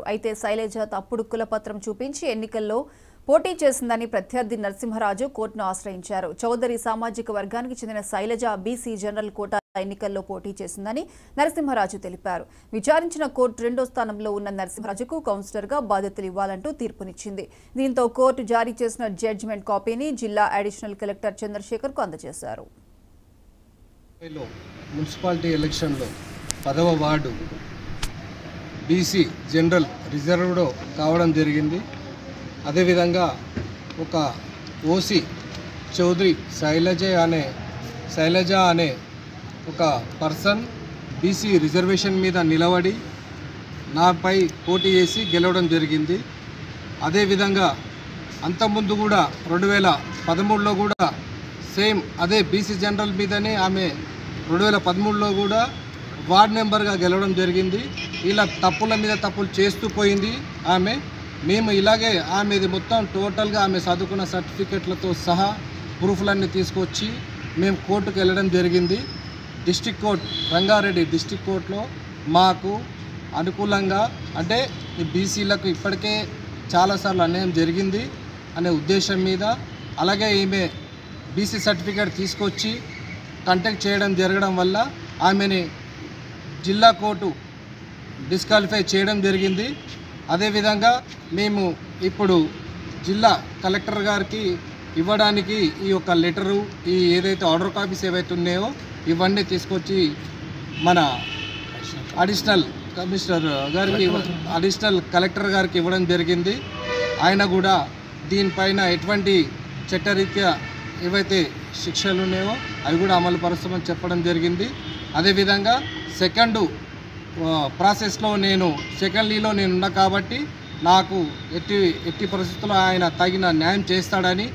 అయితే శైలజ తప్పుడు కులపత్రం చూపించి ఎన్నికల్లో పోటీ చేసిందని ప్రత్యర్థి నరసింహరాజు కోర్టును ఆశ్రయించారు. చౌదరి సామాజిక వర్గానికి చెందిన శైలజ బీసీ జనరల్ కోటా ఎన్నికల్లో పోటీ చేసిందని నరసింహరాజు తెలిపారు. విచారించిన కోర్టు రెండో స్థానంలో ఉన్న నరసింహరాజుకు కౌన్సిలర్గా బాధ్యతలు ఇవ్వాలంటూ తీర్పునిచ్చింది. దీంతో కోర్టు జారీ చేసిన జడ్జిమెంట్ కాపీని జిల్లా అడిషనల్ కలెక్టర్ చంద్రశేఖర్కు అందజేశారు. మున్సిపాలిటీ ఎలక్షన్లో 10వ వార్డు బీసీ జనరల్ రిజర్వ్డ్ కావడం జరిగింది. అదేవిధంగా ఒక ఓసీ చౌదరి శైలజ అనే ఒక పర్సన్ బీసీ రిజర్వేషన్ మీద నిలబడి నాపై పోటీ చేసి గెలవడం జరిగింది. అదేవిధంగా అంతకుముందు కూడా 2013లో కూడా సేమ్ అదే బీసీ జనరల్ మీదనే ఆమె 2013లో కూడా వార్డ్ మెంబర్గా గెలవడం జరిగింది. ఇలా తప్పుల మీద తప్పులు చేస్తూ పోయింది ఆమె. మేము ఇలాగే ఆమెది మొత్తం టోటల్గా ఆమె చదువుకున్న సర్టిఫికెట్లతో సహా ప్రూఫ్లన్నీ తీసుకొచ్చి మేము కోర్టుకు వెళ్ళడం జరిగింది. డిస్ట్రిక్ట్ కోర్ట్ రంగారెడ్డి డిస్ట్రిక్ట్ కోర్టులో మాకు అనుకూలంగా, అంటే ఈ బీసీలకు ఇప్పటికే చాలాసార్లు అన్యాయం జరిగింది అనే ఉద్దేశం మీద, అలాగే ఈమె బీసీ సర్టిఫికేట్ తీసుకొచ్చి కంటెక్ట్ జరగడం వల్ల ఆమెని జిల్లా కోర్టు డిస్క్వాలిఫై చేయడం జరిగింది. అదేవిధంగా మేము ఇప్పుడు జిల్లా కలెక్టర్ గారికి ఇవ్వడానికి ఈ యొక్క లెటరు, ఈ ఏదైతే ఆర్డర్ కాపీస్ ఏవైతే ఉన్నాయో ఇవన్నీ తీసుకొచ్చి మన అడిషనల్ కమిషనర్ గారికి, అడిషనల్ కలెక్టర్ గారికి ఇవ్వడం జరిగింది. ఆయన కూడా దీనిపైన ఎటువంటి చట్టరీత్యా ఏవైతే శిక్షలు ఉన్నాయో అవి కూడా అమలు పరుస్తామని చెప్పడం జరిగింది. అదేవిధంగా సెకండ్ ప్రాసెస్లో సెకండ్ లీలో నేనున్నా కాబట్టి నాకు ఎట్టి పరిస్థితుల్లో ఆయన తగిన న్యాయం చేస్తాడని